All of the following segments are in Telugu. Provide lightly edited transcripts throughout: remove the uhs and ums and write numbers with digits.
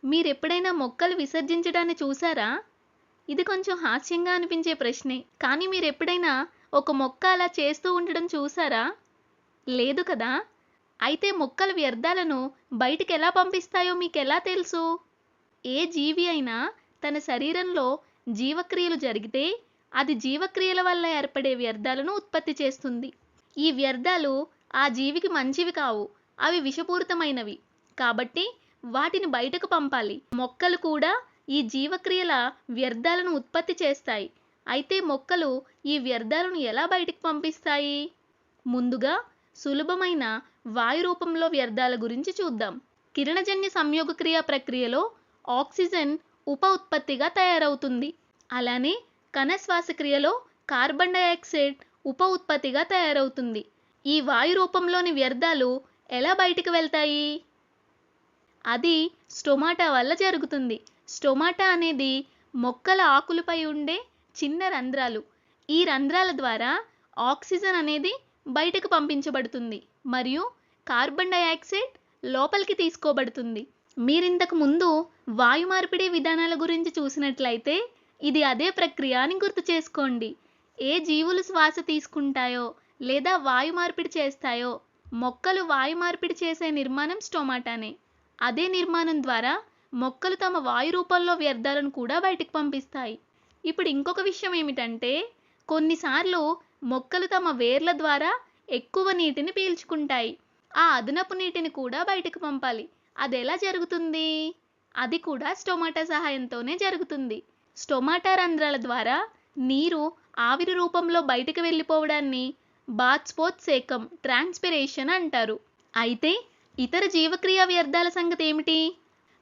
మీరెప్పుడైనా మొక్కలు విసర్జించడాన్ని చూసారా? ఇది కొంచెం హాస్యంగా అనిపించే ప్రశ్నే. కానీ మీరెప్పుడైనా ఒక మొక్క అలా చేస్తూ ఉండడం చూసారా? లేదు కదా! అయితే మొక్కల వ్యర్థాలను బయటికెలా పంపిస్తాయో మీకెలా తెలుసు? ఏ జీవి అయినా తన శరీరంలో జీవక్రియలు జరిగితే అది జీవక్రియల వల్ల ఏర్పడే వ్యర్థాలను ఉత్పత్తి చేస్తుంది. ఈ వ్యర్థాలు ఆ జీవికి మంచివి కావు. అవి విషపూరితమైనవి. కాబట్టి వాటిని బయటకు పంపాలి. మొక్కలు కూడా ఈ జీవక్రియల వ్యర్థాలను ఉత్పత్తి చేస్తాయి. అయితే మొక్కలు ఈ వ్యర్థాలను ఎలా బయటికి పంపిస్తాయి? ముందుగా సులభమైన వాయు రూపంలో వ్యర్థాల గురించి చూద్దాం. కిరణజన్య సంయోగక్రియ ప్రక్రియలో ఆక్సిజన్ ఉప ఉత్పత్తిగా తయారవుతుంది. అలానే కణ శ్వాసక్రియలో కార్బన్ డయాక్సైడ్ ఉప ఉత్పత్తిగా తయారవుతుంది. ఈ వాయు రూపంలోని వ్యర్థాలు ఎలా బయటికి వెళ్తాయి? అది స్టొమాటా వల్ల జరుగుతుంది. స్టొమాటా అనేది మొక్కల ఆకులపై ఉండే చిన్న రంధ్రాలు. ఈ రంధ్రాల ద్వారా ఆక్సిజన్ అనేది బయటకు పంపించబడుతుంది మరియు కార్బన్ డయాక్సైడ్ లోపలికి తీసుకోబడుతుంది. మీరింతకు ముందు వాయు మార్పిడి విధానాల గురించి చూసినట్లయితే ఇది అదే ప్రక్రియ అని గుర్తు చేసుకోండి. ఏ జీవులు శ్వాస తీసుకుంటాయో లేదా వాయు మార్పిడి చేస్తాయో మొక్కలు వాయు మార్పిడి చేసే నిర్మాణం స్టొమాటానే. అదే నిర్మాణం ద్వారా మొక్కలు తమ వాయు రూపంలో వ్యర్థాలను కూడా బయటికి పంపిస్తాయి. ఇప్పుడు ఇంకొక విషయం ఏమిటంటే కొన్నిసార్లు మొక్కలు తమ వేర్ల ద్వారా ఎక్కువ నీటిని పీల్చుకుంటాయి. ఆ అదనపు నీటిని కూడా బయటకు పంపాలి. అది ఎలా జరుగుతుంది? అది కూడా స్టొమాటా సహాయంతోనే జరుగుతుంది. స్టొమాటా రంధ్రాల ద్వారా నీరు ఆవిరి రూపంలో బయటకు వెళ్ళిపోవడాన్ని బాష్పోత్సేకం ట్రాన్స్పిరేషన్ అంటారు. అయితే ఇతర జీవక్రియ వ్యర్థాల సంగతి ఏమిటి?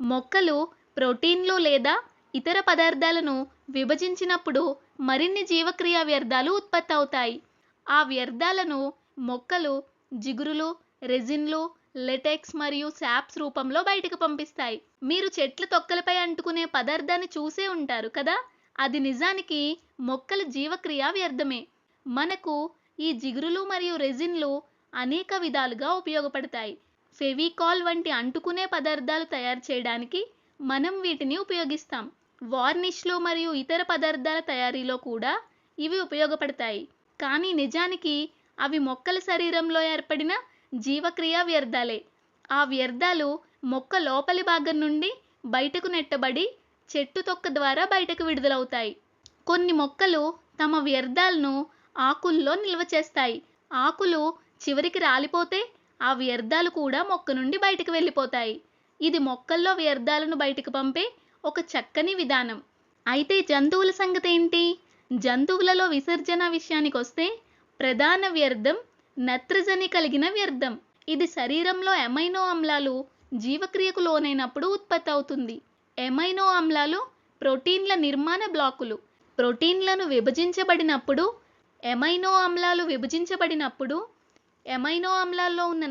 మొక్కలు ప్రోటీన్లు లేదా ఇతర పదార్థాలను విభజించినప్పుడు మరిన్ని జీవక్రియ వ్యర్థాలు ఉత్పత్తి అవుతాయి. ఆ వ్యర్థాలను మొక్కలు జిగురులు, రెజిన్లు, లెటెక్స్ మరియు శాప్స్ రూపంలో బయటకు పంపిస్తాయి. మీరు చెట్ల తొక్కలపై అంటుకునే పదార్థాన్ని చూసే ఉంటారు కదా! అది నిజానికి మొక్కల జీవక్రియ వ్యర్థమే. మనకు ఈ జిగురులు మరియు రెజిన్లు అనేక విధాలుగా ఉపయోగపడతాయి. ఫెవికాల్ వంటి అంటుకునే పదార్థాలు తయారు చేయడానికి మనం వీటిని ఉపయోగిస్తాం. వార్నిష్లు మరియు ఇతర పదార్థాల తయారీలో కూడా ఇవి ఉపయోగపడతాయి. కానీ నిజానికి అవి మొక్కల శరీరంలో ఏర్పడిన జీవక్రియ వ్యర్థాలే. ఆ వ్యర్థాలు మొక్క లోపలి భాగం నుండి బయటకు నెట్టబడి చెట్టు తొక్క ద్వారా బయటకు విడుదలవుతాయి. కొన్ని మొక్కలు తమ వ్యర్థాలను ఆకుల్లో నిల్వ చేస్తాయి. ఆకులు చివరికి రాలిపోతే ఆ వ్యర్థాలు కూడా మొక్క నుండి బయటకు వెళ్ళిపోతాయి. ఇది మొక్కల్లో వ్యర్థాలను బయటకు పంపే ఒక చక్కని విధానం. అయితే జంతువుల సంగతి ఏంటి? జంతువులలో విసర్జన విషయానికి వస్తే ప్రధాన వ్యర్థం నత్రజని కలిగిన వ్యర్థం. ఇది శరీరంలో ఎమైనో ఆమ్లాలు జీవక్రియకు లోనైనప్పుడు ఉత్పత్తి అవుతుంది. ఎమైనో ఆమ్లాలు ప్రోటీన్ల నిర్మాణ బ్లాకులు. ప్రోటీన్లను విభజించబడినప్పుడు ఎమైనో ఆమ్లాల్లో ఉన్న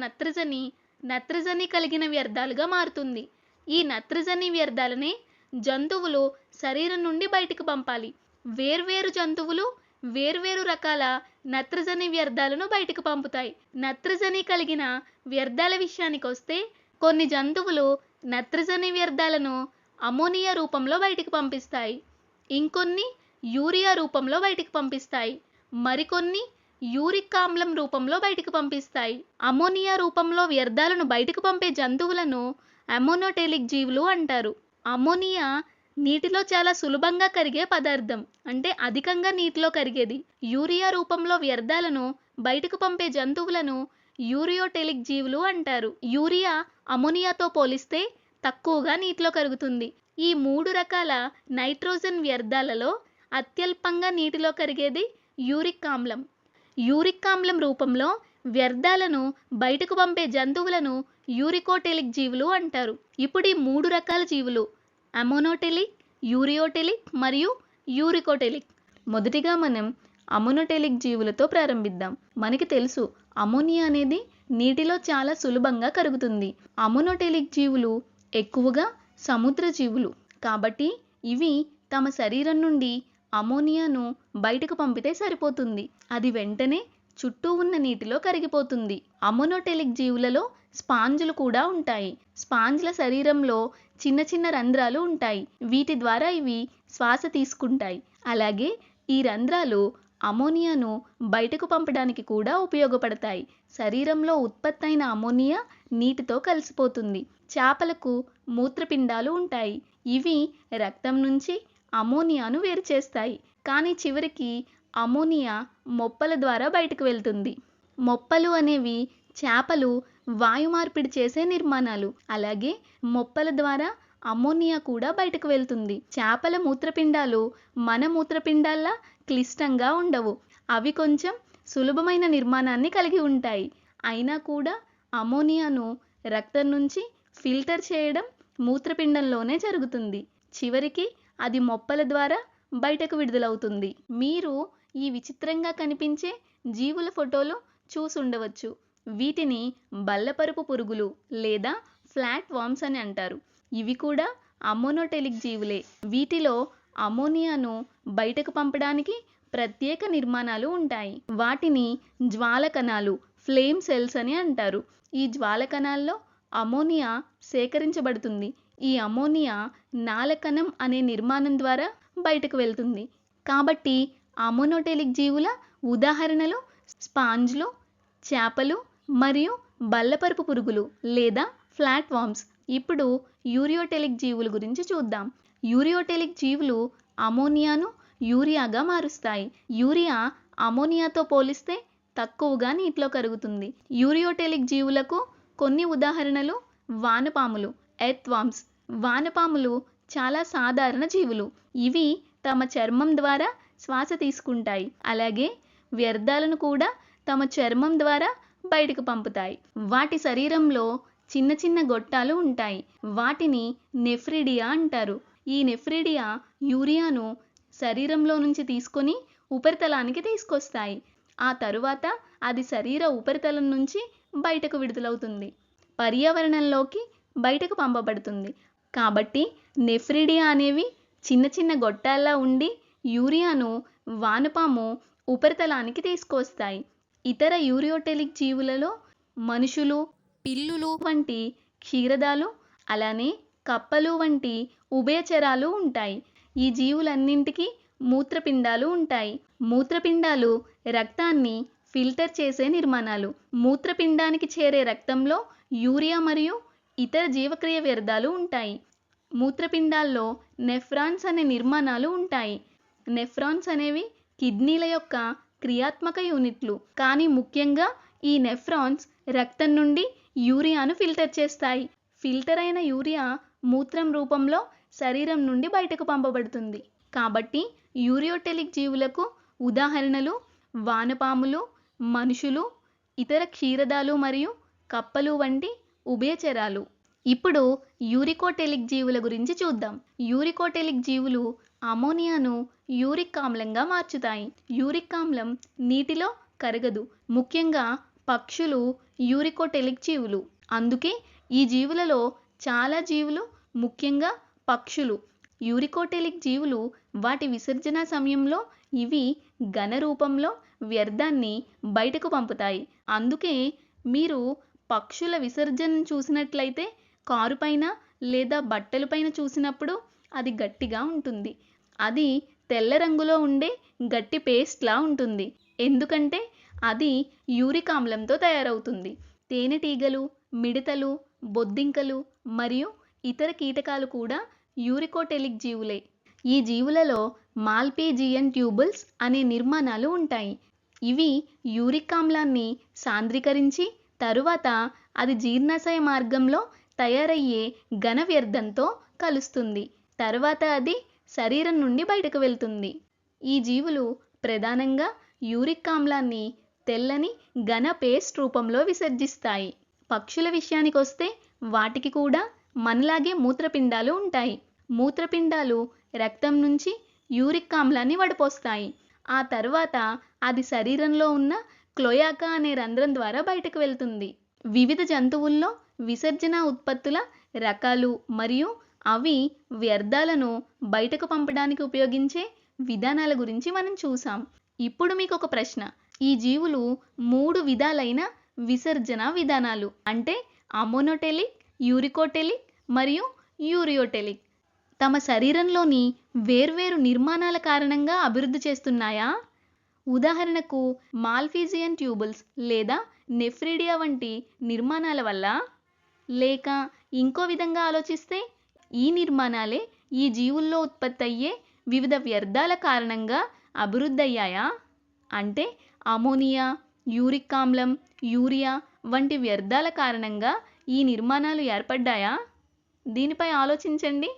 నత్రజని కలిగిన వ్యర్థాలుగా మారుతుంది. ఈ నత్రజని వ్యర్థాలనే జంతువులు శరీరం నుండి బయటకు పంపాలి. వేర్వేరు జంతువులు వేర్వేరు రకాల నత్రజని వ్యర్థాలను బయటకు పంపుతాయి. నత్రజని కలిగిన వ్యర్థాల విషయానికి వస్తే కొన్ని జంతువులు నత్రజని వ్యర్థాలను అమోనియా రూపంలో బయటకు పంపిస్తాయి. ఇంకొన్ని యూరియా రూపంలో బయటకు పంపిస్తాయి. మరికొన్ని యూరిక్ ఆమ్లం రూపంలో బయటకు పంపిస్తాయి. అమోనియా రూపంలో వ్యర్థాలను బయటకు పంపే జంతువులను అమోనోటెలిక్ జీవులు అంటారు. అమోనియా నీటిలో చాలా సులభంగా కరిగే పదార్థం, అంటే అధికంగా నీటిలో కరిగేది. యూరియా రూపంలో వ్యర్థాలను బయటకు పంపే జంతువులను యూరియోటెలిక్ జీవులు అంటారు. యూరియా అమోనియాతో పోలిస్తే తక్కువగా నీటిలో కరుగుతుంది. ఈ 3 రకాల నైట్రోజన్ వ్యర్థాలలో అత్యల్పంగా నీటిలో కరిగేది యూరిక్ ఆమ్లం. యూరిక్ ఆమ్లం రూపంలో వ్యర్థాలను బయటకు పంపే జంతువులను యూరికోటెలిక్ జీవులు అంటారు. ఇప్పుడు ఈ 3 రకాల జీవులు అమోనోటెలిక్, యూరియోటెలిక్ మరియు యూరికోటెలిక్. మొదటిగా మనం అమోనోటెలిక్ జీవులతో ప్రారంభిద్దాం. మనకి తెలుసు అమోనియా అనేది నీటిలో చాలా సులభంగా కరుగుతుంది. అమోనోటెలిక్ జీవులు ఎక్కువగా సముద్ర జీవులు. కాబట్టి ఇవి తమ శరీరం నుండి అమోనియాను బయటకు పంపితే సరిపోతుంది. అది వెంటనే చుట్టూ ఉన్న నీటిలో కరిగిపోతుంది. అమోనోటెలిక్ జీవులలో స్పాంజులు కూడా ఉంటాయి. స్పాంజ్ల శరీరంలో చిన్న చిన్న రంధ్రాలు ఉంటాయి. వీటి ద్వారా ఇవి శ్వాస తీసుకుంటాయి. అలాగే ఈ రంధ్రాలు అమోనియాను బయటకు పంపడానికి కూడా ఉపయోగపడతాయి. శరీరంలో ఉత్పత్తైన అమోనియా నీటితో కలిసిపోతుంది. చేపలకు మూత్రపిండాలు ఉంటాయి. ఇవి రక్తం నుంచి అమోనియాను వేరు చేస్తాయి. కానీ చివరికి అమోనియా మొప్పల ద్వారా బయటకు వెళ్తుంది. మొప్పలు అనేవి చేపలు వాయు మార్పిడి చేసే నిర్మాణాలు. అలాగే మొప్పల ద్వారా అమోనియా కూడా బయటకు వెళ్తుంది. చేపల మూత్రపిండాలు మన మూత్రపిండాల్లా క్లిష్టంగా ఉండవు. అవి కొంచెం సులభమైన నిర్మాణాన్ని కలిగి ఉంటాయి. అయినా కూడా అమోనియాను రక్తం నుంచి ఫిల్టర్ చేయడం మూత్రపిండంలోనే జరుగుతుంది. చివరికి అది మొప్పల ద్వారా బయటకు విడుదలవుతుంది. మీరు ఈ విచిత్రంగా కనిపించే జీవుల ఫోటోలు చూసుండవచ్చు. వీటిని బల్లపరుపు పురుగులు లేదా ఫ్లాట్ వామ్స్ అని అంటారు. ఇవి కూడా అమోనోటెలిక్ జీవులే. వీటిలో అమోనియాను బయటకు పంపడానికి ప్రత్యేక నిర్మాణాలు ఉంటాయి. వాటిని జ్వాల కణాలు, ఫ్లేమ్ సెల్స్ అని అంటారు. ఈ జ్వాల కణాల్లో అమోనియా సేకరించబడుతుంది. ఈ అమోనియా నాళకణం అనే నిర్మాణం ద్వారా బయటకు వెళ్తుంది. కాబట్టి అమోనోటెలిక్ జీవుల ఉదాహరణలు స్పాంజ్లు, చేపలు మరియు బల్లపరుపు పురుగులు లేదా ఫ్లాట్ వామ్స్. ఇప్పుడు యూరియోటెలిక్ జీవుల గురించి చూద్దాం. యూరియోటెలిక్ జీవులు అమోనియాను యూరియాగా మారుస్తాయి. యూరియా అమోనియాతో పోలిస్తే తక్కువగా నీటిలో కరుగుతుంది. యూరియోటెలిక్ జీవులకు కొన్ని ఉదాహరణలు వానపాములు, ఎర్త్ వామ్స్. వానపాములు చాలా సాధారణ జీవులు. ఇవి తమ చర్మం ద్వారా శ్వాస తీసుకుంటాయి. అలాగే వ్యర్థాలను కూడా తమ చర్మం ద్వారా బయటకు పంపుతాయి. వాటి శరీరంలో చిన్న చిన్న గొట్టాలు ఉంటాయి. వాటిని నెఫ్రిడియా అంటారు. ఈ నెఫ్రిడియా యూరియాను శరీరంలో నుంచి తీసుకొని ఉపరితలానికి తీసుకొస్తాయి. ఆ తరువాత అది శరీర ఉపరితలం నుంచి బయటకు విడుదలవుతుంది. పర్యావరణంలోకి బయటకు పంపబడుతుంది. కాబట్టి నెఫ్రిడియా అనేవి చిన్న చిన్న గొట్టాల్లా ఉండి యూరియాను వానపాము ఉపరితలానికి తీసుకొస్తాయి. ఇతర యూరియోటెలిక్ జీవులలో మనుషులు, పిల్లులు వంటి క్షీరదాలు, అలానే కప్పలు వంటి ఉభయచరాలు ఉంటాయి. ఈ జీవులన్నింటికీ మూత్రపిండాలు ఉంటాయి. మూత్రపిండాలు రక్తాన్ని ఫిల్టర్ చేసే నిర్మాణాలు. మూత్రపిండానికి చేరే రక్తంలో యూరియా మరియు ఇతర జీవక్రియ వ్యర్థాలు ఉంటాయి. మూత్రపిండాల్లో నెఫ్రాన్స్ అనే నిర్మాణాలు ఉంటాయి. నెఫ్రాన్స్ అనేవి కిడ్నీల యొక్క క్రియాత్మక యూనిట్లు. కానీ ముఖ్యంగా ఈ నెఫ్రాన్స్ రక్తం నుండి యూరియాను ఫిల్టర్ చేస్తాయి. ఫిల్టర్ అయిన యూరియా మూత్రం రూపంలో శరీరం నుండి బయటకు పంపబడుతుంది. కాబట్టి యూరియోటెలిక్ జీవులకు ఉదాహరణలు వానపాములు, మనుషులు, ఇతర క్షీరదాలు మరియు కప్పలు వంటి ఉభయచరాలు. ఇప్పుడు యూరికోటెలిక్ జీవుల గురించి చూద్దాం. యూరికోటెలిక్ జీవులు అమోనియాను యూరిక్ ఆమ్లంగా మార్చుతాయి. యూరిక్ ఆమ్లం నీటిలో కరగదు. ముఖ్యంగా పక్షులు యూరికోటెలిక్ జీవులు. అందుకే ఈ జీవులలో చాలా జీవులు, ముఖ్యంగా పక్షులు, యూరికోటెలిక్ జీవులు. వాటి విసర్జన సమయంలో ఇవి ఘన రూపంలో వ్యర్థాన్ని బయటకు పంపుతాయి. అందుకే మీరు పక్షుల విసర్జనను చూసినట్లయితే కారుపైన లేదా బట్టలపైన చూసినప్పుడు అది గట్టిగా ఉంటుంది. అది తెల్ల రంగులో ఉండే గట్టి పేస్ట్లా ఉంటుంది. ఎందుకంటే అది యూరిక్ ఆమ్లంతో తయారవుతుంది. తేనెటీగలు, మిడతలు, బొద్దింకలు మరియు ఇతర కీటకాలు కూడా యూరికోటెలిక్ జీవులే. ఈ జీవులలో మాల్పీజియన్ ట్యూబుల్స్ అనే నిర్మాణాలు ఉంటాయి. ఇవి యూరిక్ ఆమ్లాన్ని సాంద్రీకరించి తరువాత అది జీర్ణాశయ మార్గంలో తయారయ్యే ఘన వ్యర్థంతో కలుస్తుంది. తర్వాత అది శరీరం నుండి బయటకు వెళ్తుంది. ఈ జీవులు ప్రధానంగా యూరిక్ ఆమ్లాన్ని తెల్లని ఘన పేస్ట్ రూపంలో విసర్జిస్తాయి. పక్షుల విషయానికి వస్తే వాటికి కూడా మనలాగే మూత్రపిండాలు ఉంటాయి. మూత్రపిండాలు రక్తం నుంచి యూరిక్ ఆమ్లాన్ని వడపోస్తాయి. ఆ తర్వాత అది శరీరంలో ఉన్న క్లోయాకా అనే రంధ్రం ద్వారా బయటకు వెళ్తుంది. వివిధ జంతువుల్లో విసర్జన ఉత్పత్తుల రకాలు మరియు అవి వ్యర్థాలను బయటకు పంపడానికి ఉపయోగించే విధానాల గురించి మనం చూసాం. ఇప్పుడు మీకు ఒక ప్రశ్న. ఈ జీవులు 3 విధాలైన విసర్జన విధానాలు అంటే అమోనోటెలిక్, యూరికోటెలిక్ మరియు యూరియోటెలిక్ తమ శరీరంలోని వేర్వేరు నిర్మాణాల కారణంగా అభివృద్ధి చేస్తున్నాయా? ఉదాహరణకు మాల్ఫీజియన్ ట్యూబుల్స్ లేదా నెఫ్రిడియా వంటి నిర్మాణాల వల్ల? లేక ఇంకో విధంగా ఆలోచిస్తే ఈ నిర్మాణాలే ఈ జీవుల్లో ఉత్పత్తి అయ్యే వివిధ వ్యర్థాల కారణంగా అభివృద్ధయ్యాయా? అంటే అమోనియా, యూరిక్ ఆమ్లం, యూరియా వంటి వ్యర్థాల కారణంగా ఈ నిర్మాణాలు ఏర్పడ్డాయా? దీనిపై ఆలోచించండి.